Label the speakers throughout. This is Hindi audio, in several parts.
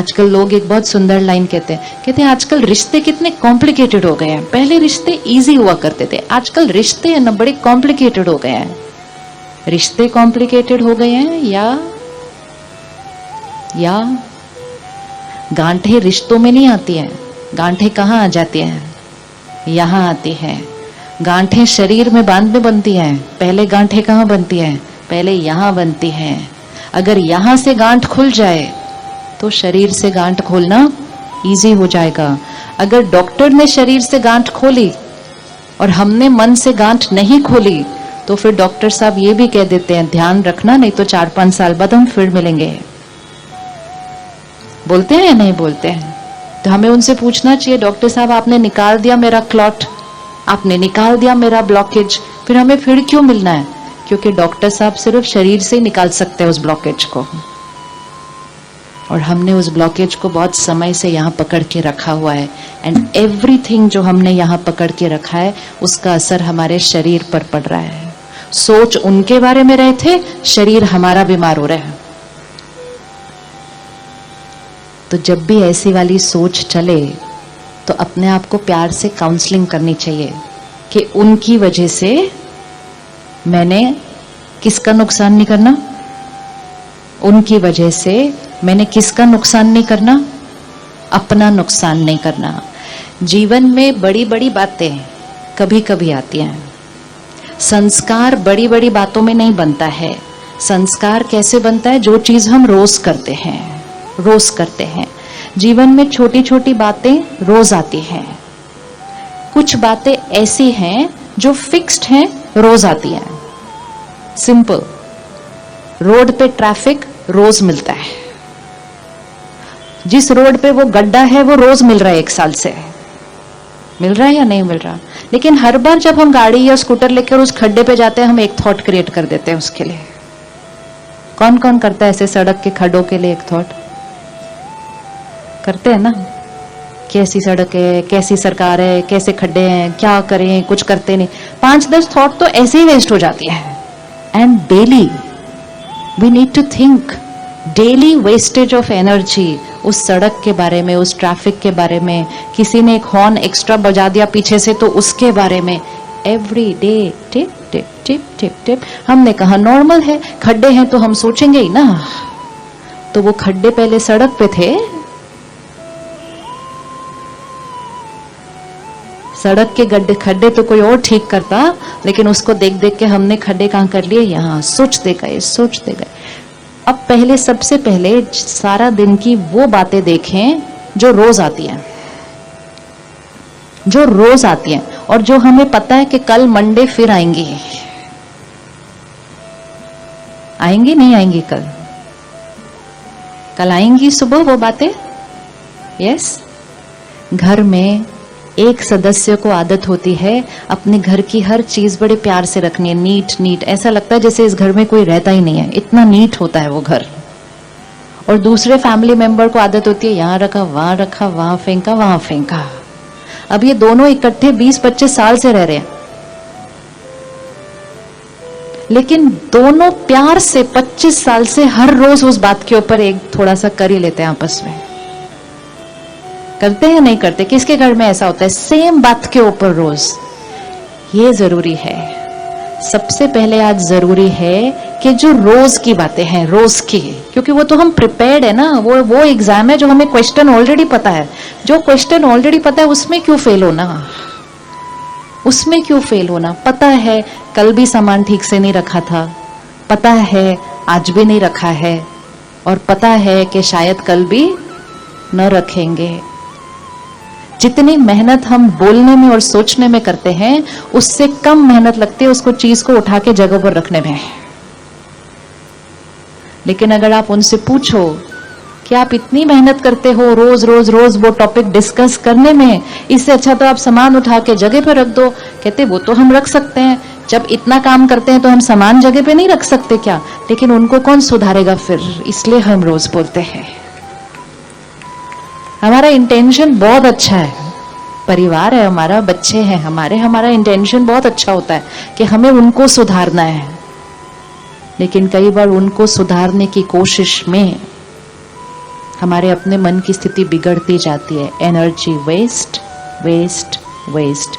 Speaker 1: आजकल लोग एक बहुत सुंदर लाइन कहते हैं आजकल रिश्ते कितने कॉम्प्लिकेटेड हो गए हैं। पहले रिश्ते इजी हुआ करते थे, आजकल रिश्ते है ना बड़े कॉम्प्लिकेटेड हो गए हैं। रिश्ते कॉम्प्लिकेटेड हो गए हैं या गांठें रिश्तों में नहीं आती हैं। गांठें कहाँ आ जाती हैं? यहाँ आती हैं। गांठें शरीर में बाद में बनती हैं, पहले गांठें कहाँ बनती हैं? पहले यहाँ बनती हैं। अगर यहाँ से गांठ खुल जाए तो शरीर से गांठ खोलना इजी हो जाएगा। अगर डॉक्टर ने शरीर से गांठ खोली और हमने मन से गांठ नहीं खोली तो फिर डॉक्टर साहब ये भी कह देते हैं ध्यान रखना, नहीं तो 4-5 साल बाद हम फिर मिलेंगे। बोलते हैं या नहीं बोलते हैं? तो हमें उनसे पूछना चाहिए, डॉक्टर साहब आपने निकाल दिया मेरा क्लॉट, आपने निकाल दिया मेरा ब्लॉकेज, फिर हमें फिर क्यों मिलना है? क्योंकि डॉक्टर साहब सिर्फ शरीर से ही निकाल सकते हैं उस ब्लॉकेज को, और हमने उस ब्लॉकेज को बहुत समय से यहाँ पकड़ के रखा हुआ है। एंड एवरीथिंग जो हमने यहाँ पकड़ के रखा है उसका असर हमारे शरीर पर पड़ रहा है। सोच उनके बारे में रहे थे, शरीर हमारा बीमार हो रहा है। तो जब भी ऐसी वाली सोच चले तो अपने आप को प्यार से काउंसलिंग करनी चाहिए कि उनकी वजह से मैंने किसका नुकसान नहीं करना, उनकी वजह से मैंने किसका नुकसान नहीं करना, अपना नुकसान नहीं करना। जीवन में बड़ी बड़ी बातें कभी कभी आती हैं। संस्कार बड़ी बड़ी बातों में नहीं बनता है। संस्कार कैसे बनता है? जो चीज हम रोज करते हैं। जीवन में छोटी छोटी बातें रोज आती हैं। कुछ बातें ऐसी हैं जो फिक्स्ड हैं, रोज आती हैं। सिंपल, रोड पे ट्रैफिक रोज मिलता है। जिस रोड पे वो गड्ढा है वो रोज मिल रहा है, 1 साल से मिल रहा है या नहीं मिल रहा? लेकिन हर बार जब हम गाड़ी या स्कूटर लेकर उस खड्डे पे जाते हैं हम एक थॉट क्रिएट कर देते हैं उसके लिए। कौन कौन करता है ऐसे सड़क के खड्डों के लिए एक थॉट करते हैं ना? कैसी सड़क है, कैसी सरकार है, कैसे खड्डे हैं, क्या करें, कुछ करते नहीं। 5-10 थॉट तो ऐसे ही वेस्ट हो जाती है। And daily we need to think, daily wastage of energy उस सड़क के बारे में, उस ट्रैफिक के बारे में, किसी ने एक हॉर्न एक्स्ट्रा बजा दिया पीछे से तो उसके बारे में। Every day tip tip tip tip tip. हमने कहा नॉर्मल है, खड्डे हैं तो हम सोचेंगे ही ना। तो वो खड्डे पहले सड़क पे थे, सड़क के गड्ढे खड्डे तो कोई और ठीक करता, लेकिन उसको देख देख के हमने खड्डे कहाँ कर लिए? यहाँ। सोचते गए। अब पहले, सबसे पहले सारा दिन की वो बातें देखें जो रोज आती हैं, और जो हमें पता है कि कल मंडे फिर आएंगी। नहीं आएंगी? कल आएंगी सुबह वो बातें। यस। घर में एक सदस्य को आदत होती है अपने घर की हर चीज बड़े प्यार से रखनी है, नीट। ऐसा लगता है जैसे इस घर में कोई रहता ही नहीं है, इतना नीट होता है वो घर। और दूसरे फैमिली मेंबर को आदत होती है यहाँ रखा, वहां फेंका। अब ये दोनों इकट्ठे 20-25 साल से रह रहे हैं, लेकिन दोनों प्यार से 25 साल से हर रोज उस बात के ऊपर एक थोड़ा सा कर ही लेते हैं आपस में। करते हैं नहीं करते? किसके घर में ऐसा होता है? सेम बात के ऊपर रोज। ये जरूरी है। सबसे पहले आज जरूरी है कि जो रोज की बातें हैं, रोज की, क्योंकि वो तो हम प्रिपेयर्ड है ना। वो एग्जाम है जो हमें क्वेश्चन ऑलरेडी पता है। जो क्वेश्चन ऑलरेडी पता है उसमें क्यों फेल होना? पता है कल भी सामान ठीक से नहीं रखा था, पता है आज भी नहीं रखा है, और पता है कि शायद कल भी न रखेंगे। जितनी मेहनत हम बोलने में और सोचने में करते हैं उससे कम मेहनत लगती है उसको, चीज को उठा के जगह पर रखने में। लेकिन अगर आप उनसे पूछो कि आप इतनी मेहनत करते हो रोज वो टॉपिक डिस्कस करने में, इससे अच्छा तो आप सामान उठा के जगह पर रख दो। कहते वो तो हम रख सकते हैं, जब इतना काम करते हैं तो हम सामान जगह पे नहीं रख सकते क्या? लेकिन उनको कौन सुधारेगा फिर? इसलिए हम रोज बोलते हैं। हमारा इंटेंशन बहुत अच्छा है, परिवार है हमारा, बच्चे हैं हमारा इंटेंशन बहुत अच्छा होता है कि हमें उनको सुधारना है। लेकिन कई बार उनको सुधारने की कोशिश में हमारे अपने मन की स्थिति बिगड़ती जाती है। Energy waste waste waste.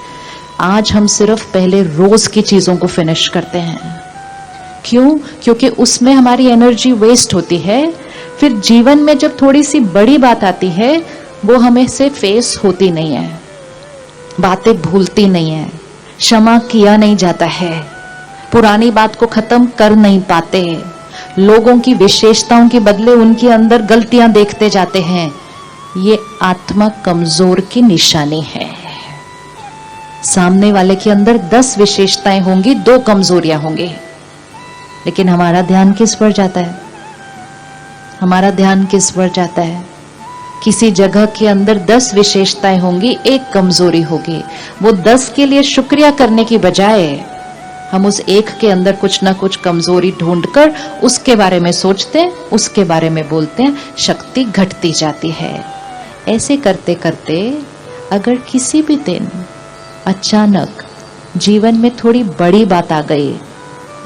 Speaker 1: आज हम सिर्फ पहले रोज की चीजों को फिनिश करते हैं। क्यों? क्योंकि उसमें हमारी एनर्जी वेस्ट होती है। फिर जीवन में जब थोड़ी सी बड़ी बात आती है वो हमें से फेस होती नहीं है, बातें भूलती नहीं है, क्षमा किया नहीं जाता है, पुरानी बात को खत्म कर नहीं पाते, लोगों की विशेषताओं के बदले उनके अंदर गलतियां देखते जाते हैं। ये आत्मा कमजोर की निशानी है। सामने वाले के अंदर 10 विशेषताएं होंगी, 2 कमजोरियां होंगी, लेकिन हमारा ध्यान किस पर जाता है? हमारा ध्यान किस पर जाता है? किसी जगह के अंदर 10 विशेषताएं होंगी, 1 कमजोरी होगी। वो 10 के लिए शुक्रिया करने की बजाय हम उस 1 के अंदर कुछ ना कुछ कमजोरी ढूंढकर उसके बारे में सोचते हैं, उसके बारे में बोलते हैं, शक्ति घटती जाती है। ऐसे करते करते अगर किसी भी दिन अचानक जीवन में थोड़ी बड़ी बात आ गई,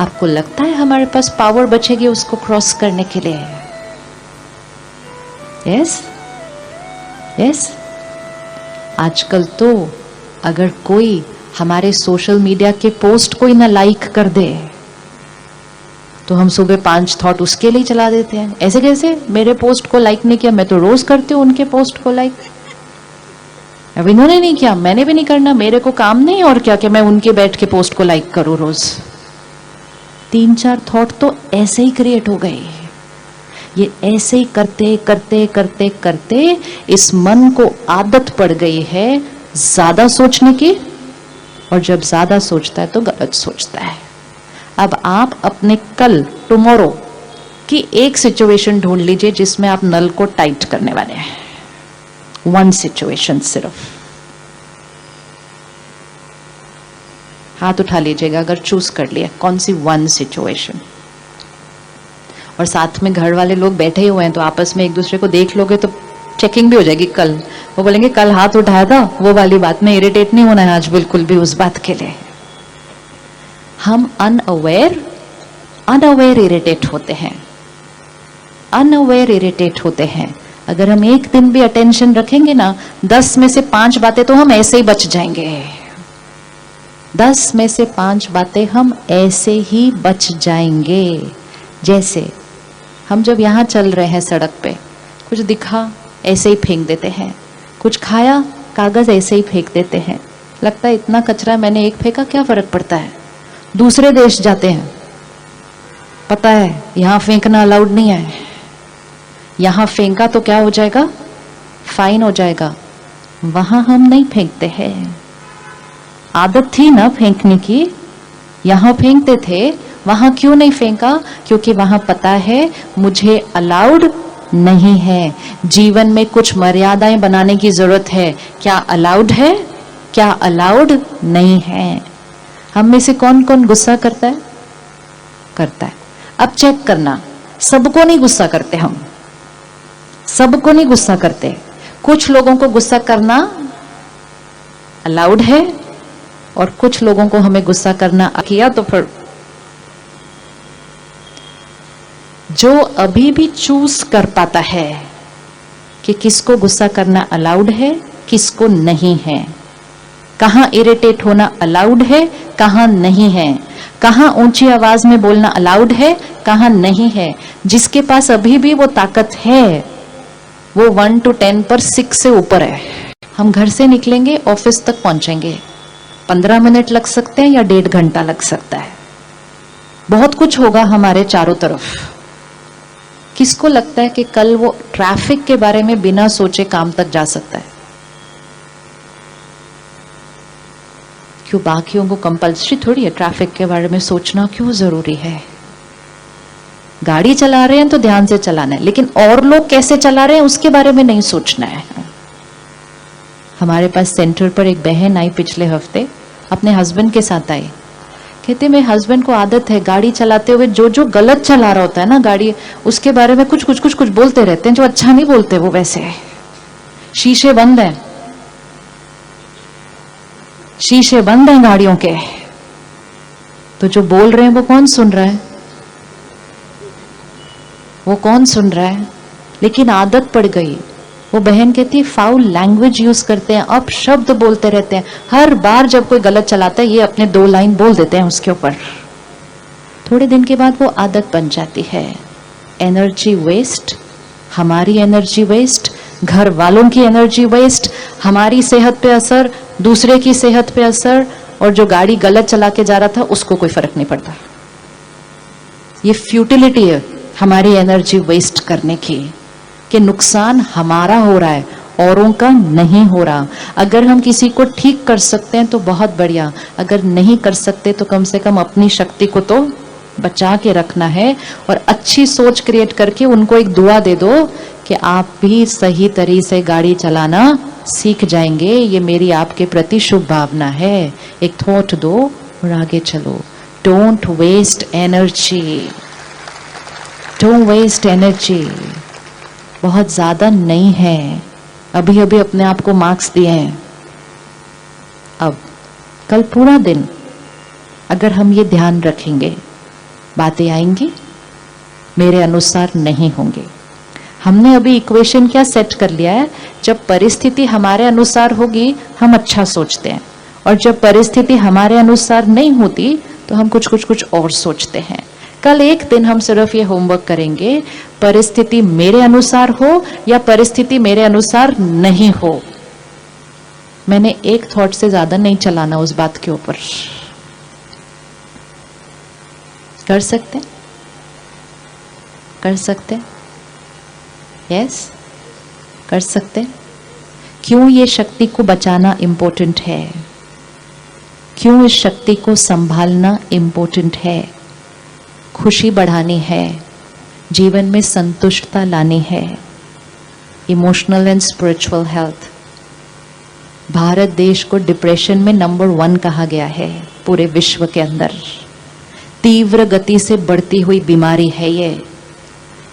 Speaker 1: आपको लगता है हमारे पास पावर बचेगी उसको क्रॉस करने के लिए? Yes yes. आजकल तो अगर कोई हमारे सोशल मीडिया के पोस्ट कोई ना लाइक कर दे तो हम सुबह 5 थॉट उसके लिए चला देते हैं। ऐसे कैसे मेरे पोस्ट को लाइक नहीं किया? मैं तो रोज करती हूँ उनके पोस्ट को लाइक। अब इन्होंने नहीं किया, मैंने भी नहीं करना, मेरे को काम नहीं और क्या कि मैं उनके बैठ के पोस्ट को लाइक करूं रोज। 3-4 थॉट तो ऐसे ही क्रिएट हो गए। ये ऐसे ही करते करते करते करते इस मन को आदत पड़ गई है ज्यादा सोचने की, और जब ज्यादा सोचता है तो गलत सोचता है। अब आप अपने कल टुमारो की एक सिचुएशन ढूंढ लीजिए जिसमें आप नल को टाइट करने वाले हैं। 1 सिचुएशन सिर्फ। हाथ उठा लीजिएगा अगर चूज कर लिया कौन सी 1 सिचुएशन। और साथ में घर वाले लोग बैठे हुए हैं तो आपस में एक दूसरे को देख लोगे तो चेकिंग भी हो जाएगी। कल वो बोलेंगे कल हाथ उठाया था, वो वाली बात में इरिटेट नहीं होना है आज बिल्कुल भी उस बात के लिए। हम अनअवेयर इरिटेट होते हैं, अनअवेयर इरिटेट होते हैं। अगर हम एक दिन भी अटेंशन रखेंगे ना, 10 में से 5 बातें तो हम ऐसे ही बच जाएंगे। 10 में से 5 बातें हम ऐसे ही बच जाएंगे। जैसे हम जब यहाँ चल रहे हैं सड़क पे, कुछ दिखा ऐसे ही फेंक देते हैं, कुछ खाया कागज ऐसे ही फेंक देते हैं, लगता है इतना कचरा मैंने एक फेंका क्या फर्क पड़ता है। दूसरे देश जाते हैं, पता है यहाँ फेंकना अलाउड नहीं है, यहाँ फेंका तो क्या हो जाएगा, फाइन हो जाएगा। वहां हम नहीं फेंकते हैं, आदत थी ना फेंकने की, यहां फेंकते थे। वहां क्यों नहीं फेंका? क्योंकि वहां पता है मुझे अलाउड नहीं है। जीवन में कुछ मर्यादाएं बनाने की जरूरत है। क्या अलाउड है, क्या अलाउड नहीं है। हम में से कौन कौन गुस्सा करता है? करता है। अब चेक करना, सबको नहीं गुस्सा करते हम, सबको नहीं गुस्सा करते। कुछ लोगों को गुस्सा करना अलाउड है और कुछ लोगों को हमें गुस्सा करना किया तो फिर जो अभी भी चूज कर पाता है कि किसको गुस्सा करना अलाउड है, किसको नहीं है, कहां इरिटेट होना अलाउड है, कहां नहीं है, कहां ऊंची आवाज में बोलना अलाउड है, कहां नहीं है, जिसके पास अभी भी वो ताकत है वो 1 to 10 पर 6 से ऊपर है। हम घर से निकलेंगे, ऑफिस तक पहुंचेंगे, 15 मिनट लग सकते हैं या 1.5 घंटा लग सकता है। बहुत कुछ होगा हमारे चारों तरफ। किसको लगता है कि कल वो ट्रैफिक के बारे में बिना सोचे काम तक जा सकता है? क्यों? बाकियों को कंपल्सरी थोड़ी है ट्रैफिक के बारे में सोचना, क्यों जरूरी है? गाड़ी चला रहे हैं तो ध्यान से चलाना है, लेकिन और लोग कैसे चला रहे हैं उसके बारे में नहीं सोचना है। हमारे पास सेंटर पर एक बहन आई पिछले हफ्ते, अपने हस्बैंड के साथ आई। कहते मेरे हस्बैंड को आदत है गाड़ी चलाते हुए जो जो गलत चला रहा होता है ना गाड़ी, उसके बारे में कुछ बोलते रहते हैं, जो अच्छा नहीं बोलते वो वैसे। शीशे बंद हैं, शीशे बंद हैं गाड़ियों के, तो जो बोल रहे हैं वो कौन सुन रहा है? वो कौन सुन रहा है? लेकिन आदत पड़ गई। वो बहन कहती है फाउल लैंग्वेज यूज करते हैं, अब शब्द बोलते रहते हैं, हर बार जब कोई गलत चलाता है ये अपने 2 लाइन बोल देते हैं उसके ऊपर। थोड़े दिन के बाद वो आदत बन जाती है। एनर्जी वेस्ट, हमारी एनर्जी वेस्ट, घर वालों की एनर्जी वेस्ट, हमारी सेहत पे असर, दूसरे की सेहत पे असर, और जो गाड़ी गलत चला के जा रहा था उसको कोई फर्क नहीं पड़ता। ये फ्यूटिलिटी है हमारी एनर्जी वेस्ट करने की, कि नुकसान हमारा हो रहा है, औरों का नहीं हो रहा। अगर हम किसी को ठीक कर सकते हैं तो बहुत बढ़िया, अगर नहीं कर सकते तो कम से कम अपनी शक्ति को तो बचा के रखना है। और अच्छी सोच क्रिएट करके उनको एक दुआ दे दो कि आप भी सही तरीके से गाड़ी चलाना सीख जाएंगे, ये मेरी आपके प्रति शुभ भावना है। एक थॉट दो और आगे चलो। Don't waste energy, don't waste energy. बहुत ज्यादा नहीं है, अभी अभी अपने आप को मार्क्स दिए हैं। अब कल पूरा दिन अगर हम ये ध्यान रखेंगे, बातें आएंगी, मेरे अनुसार नहीं होंगे। हमने अभी इक्वेशन क्या सेट कर लिया है, जब परिस्थिति हमारे अनुसार होगी हम अच्छा सोचते हैं, और जब परिस्थिति हमारे अनुसार नहीं होती तो हम कुछ और सोचते हैं। कल एक दिन हम सिर्फ ये होमवर्क करेंगे, परिस्थिति मेरे अनुसार हो या परिस्थिति मेरे अनुसार नहीं हो। मैंने एक थॉट से ज्यादा नहीं चलाना उस बात के ऊपर। कर सकते, कर सकते, यस कर सकते। क्यों ये शक्ति को बचाना इंपॉर्टेंट है, क्यों इस शक्ति को संभालना इंपॉर्टेंट है। खुशी बढ़ानी है, जीवन में संतुष्टता लानी है, emotional and spiritual health. Bharat देश को डिप्रेशन में नंबर 1 कहा गया है पूरे विश्व के अंदर। तीव्र गति से बढ़ती हुई बीमारी है ये।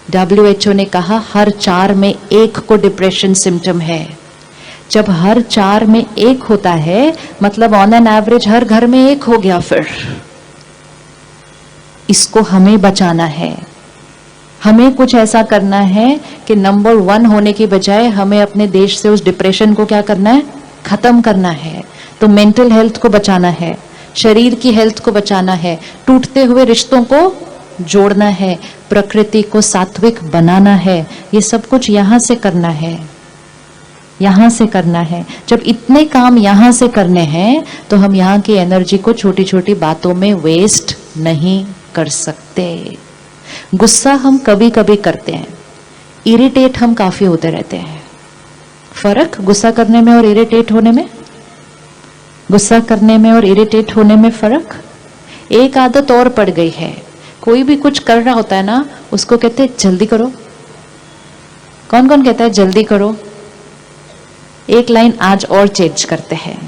Speaker 1: WHO ने कहा हर 4 में 1 को डिप्रेशन सिम्टम है। जब हर 4 में 1 होता है मतलब ऑन एन एवरेज हर घर में 1 हो गया। फिर इसको हमें बचाना है, हमें कुछ ऐसा करना है कि नंबर 1 होने की बजाय हमें अपने देश से उस डिप्रेशन को क्या करना है, खत्म करना है। तो मेंटल हेल्थ को बचाना है, शरीर की हेल्थ को बचाना है, टूटते हुए रिश्तों को जोड़ना है, प्रकृति को सात्विक बनाना है। ये सब कुछ यहां से करना है, यहां से करना है। जब इतने काम यहां से करने हैं तो हम यहां की एनर्जी को छोटी छोटी बातों में वेस्ट नहीं कर सकते। गुस्सा हम कभी कभी करते हैं, इरिटेट हम काफी होते रहते हैं। फर्क गुस्सा करने में और इरिटेट होने में, गुस्सा करने में और इरिटेट होने में फर्क। एक आदत और पड़ गई है, कोई भी कुछ कर रहा होता है ना उसको कहते हैं जल्दी करो। कौन कौन कहता है जल्दी करो? एक लाइन आज और चेंज करते हैं।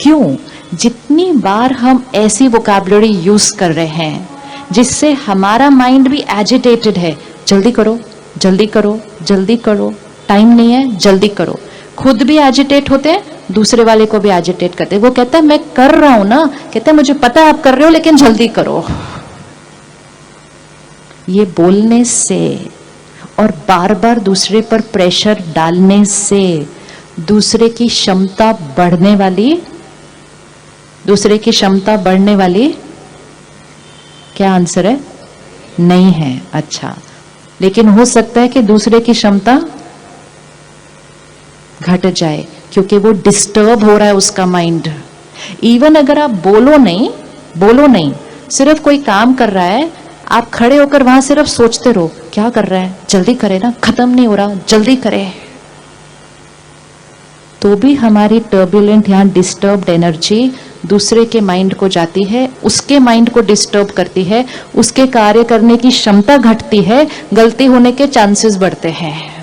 Speaker 1: क्यों? जितनी बार हम ऐसी वोकैबुलरी यूज कर रहे हैं जिससे हमारा माइंड भी एजिटेटेड है, जल्दी करो जल्दी करो जल्दी करो, टाइम नहीं है जल्दी करो। खुद भी एजिटेट होते हैं, दूसरे वाले को भी एजिटेट करते हैं। वो कहता है मैं कर रहा हूं ना, कहता है मुझे पता है आप कर रहे हो लेकिन जल्दी करो। ये बोलने से और बार बार दूसरे पर प्रेशर डालने से दूसरे की क्षमता बढ़ने वाली, दूसरे की क्षमता बढ़ने वाली क्या आंसर है? नहीं है। अच्छा, लेकिन हो सकता है कि दूसरे की क्षमता घट जाए क्योंकि वो डिस्टर्ब हो रहा है उसका माइंड। इवन अगर आप बोलो नहीं, सिर्फ कोई काम कर रहा है, आप खड़े होकर वहां सिर्फ सोचते रहो क्या कर रहा है, जल्दी करे ना, खत्म नहीं हो रहा, जल्दी करे, तो भी हमारी टर्बुलेंट यहां डिस्टर्ब्ड एनर्जी दूसरे के माइंड को जाती है, उसके माइंड को डिस्टर्ब करती है, उसके कार्य करने की क्षमता घटती है, गलती होने के चांसेस बढ़ते हैं।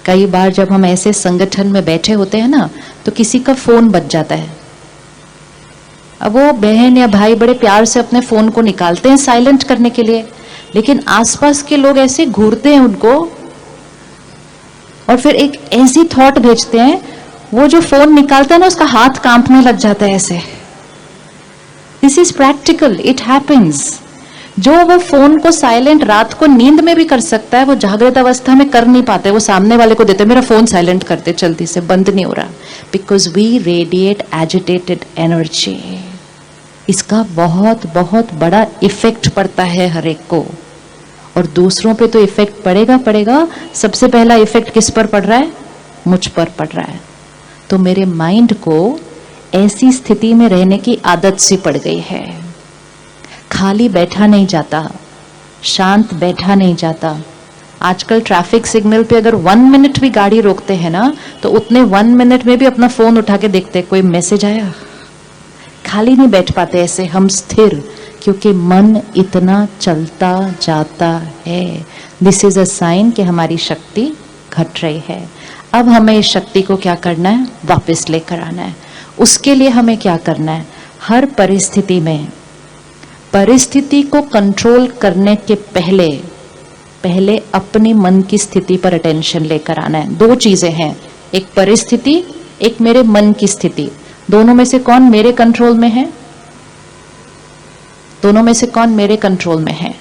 Speaker 1: कई बार जब हम ऐसे संगठन में बैठे होते हैं ना तो किसी का फोन बज जाता है। अब वो बहन या भाई बड़े प्यार से अपने फोन को निकालते हैं साइलेंट करने के लिए, लेकिन आसपास के लोग ऐसे घूरते हैं उनको और फिर एक ऐसी थॉट भेजते हैं, वो जो फोन निकालता है ना उसका हाथ कांपने लग जाता है ऐसे। This is practical, it happens. जो वो फोन को साइलेंट रात को नींद में भी कर सकता है, वो जागृत अवस्था में कर नहीं पाते। वो सामने वाले को देते, मेरा फोन साइलेंट करते जल्दी से, बंद नहीं हो रहा, because we radiate agitated energy. इसका बहुत बहुत बड़ा इफेक्ट पड़ता है हर एक को, और दूसरों पे तो इफेक्ट पड़ेगा पड़ेगा। सबसे पहला इफेक्ट किस पर पड़ रहा है? मुझ पर पड़ रहा है। तो मेरे माइंड को ऐसी स्थिति में रहने की आदत सी पड़ गई है, खाली बैठा नहीं जाता, शांत बैठा नहीं जाता। आजकल ट्रैफिक सिग्नल पे अगर 1 मिनट भी गाड़ी रोकते हैं ना, तो उतने 1 मिनट में भी अपना फोन उठा के देखते कोई मैसेज आया। खाली नहीं बैठ पाते ऐसे हम स्थिर, क्योंकि मन इतना चलता जाता है। दिस इज अ साइन कि हमारी शक्ति घट रही है। अब हमें इस शक्ति को क्या करना है? वापस लेकर आना है। उसके लिए हमें क्या करना है? हर परिस्थिति में परिस्थिति को कंट्रोल करने के पहले अपने मन की स्थिति पर अटेंशन लेकर आना है। 2 चीजें हैं, एक परिस्थिति, एक मेरे मन की स्थिति। दोनों में से कौन मेरे कंट्रोल में है? दोनों में से कौन मेरे कंट्रोल में है?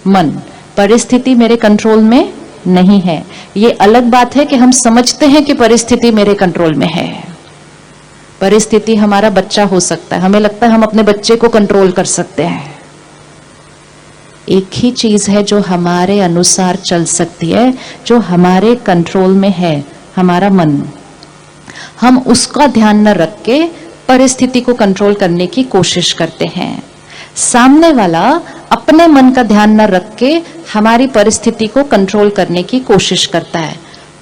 Speaker 1: मन। परिस्थिति मेरे कंट्रोल में नहीं है। ये अलग बात है कि हम समझते हैं कि परिस्थिति मेरे कंट्रोल में है। परिस्थिति हमारा बच्चा हो सकता है, हमें लगता है हम अपने बच्चे को कंट्रोल कर सकते हैं। एक ही चीज है जो हमारे अनुसार चल सकती है, जो हमारे कंट्रोल में है, हमारा मन। हम उसका ध्यान न रख के परिस्थिति को कंट्रोल करने की कोशिश करते हैं। सामने वाला अपने मन का ध्यान न रख के हमारी परिस्थिति को कंट्रोल करने की कोशिश करता है।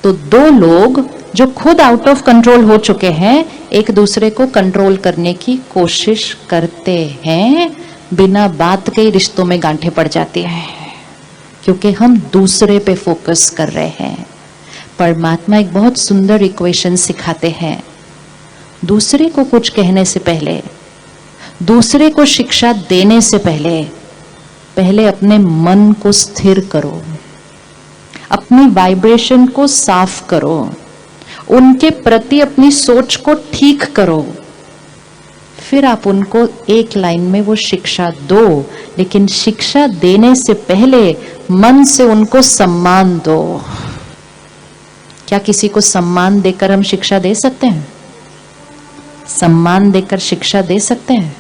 Speaker 1: तो 2 लोग जो खुद आउट ऑफ कंट्रोल हो चुके हैं, एक दूसरे को कंट्रोल करने की कोशिश करते हैं। बिना बात के रिश्तों में गांठें पड़ जाती हैं, क्योंकि हम दूसरे पे फोकस कर रहे हैं। परमात्मा एक बहुत सुंदर इक्वेशन सिखाते हैं। दूसरे को कुछ कहने से पहले, दूसरे को शिक्षा देने से पहले अपने मन को स्थिर करो, अपनी वाइब्रेशन को साफ करो, उनके प्रति अपनी सोच को ठीक करो। फिर आप उनको एक लाइन में वो शिक्षा दो, लेकिन शिक्षा देने से पहले मन से उनको सम्मान दो। क्या किसी को सम्मान देकर हम शिक्षा दे सकते हैं? सम्मान देकर शिक्षा दे सकते हैं?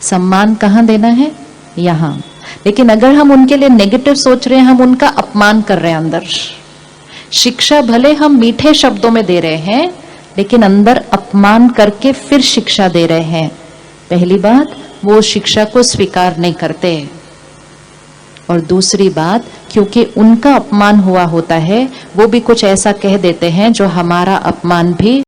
Speaker 1: सम्मान कहाँ देना है? यहाँ। लेकिन अगर हम उनके लिए नेगेटिव सोच रहे हैं, हम उनका अपमान कर रहे हैं अंदर। शिक्षा भले हम मीठे शब्दों में दे रहे हैं, लेकिन अंदर अपमान करके फिर शिक्षा दे रहे हैं। पहली बात, वो शिक्षा को स्वीकार नहीं करते, और दूसरी बात, क्योंकि उनका अपमान हुआ होता है, वो भी कुछ ऐसा कह देते हैं जो हमारा अपमान भी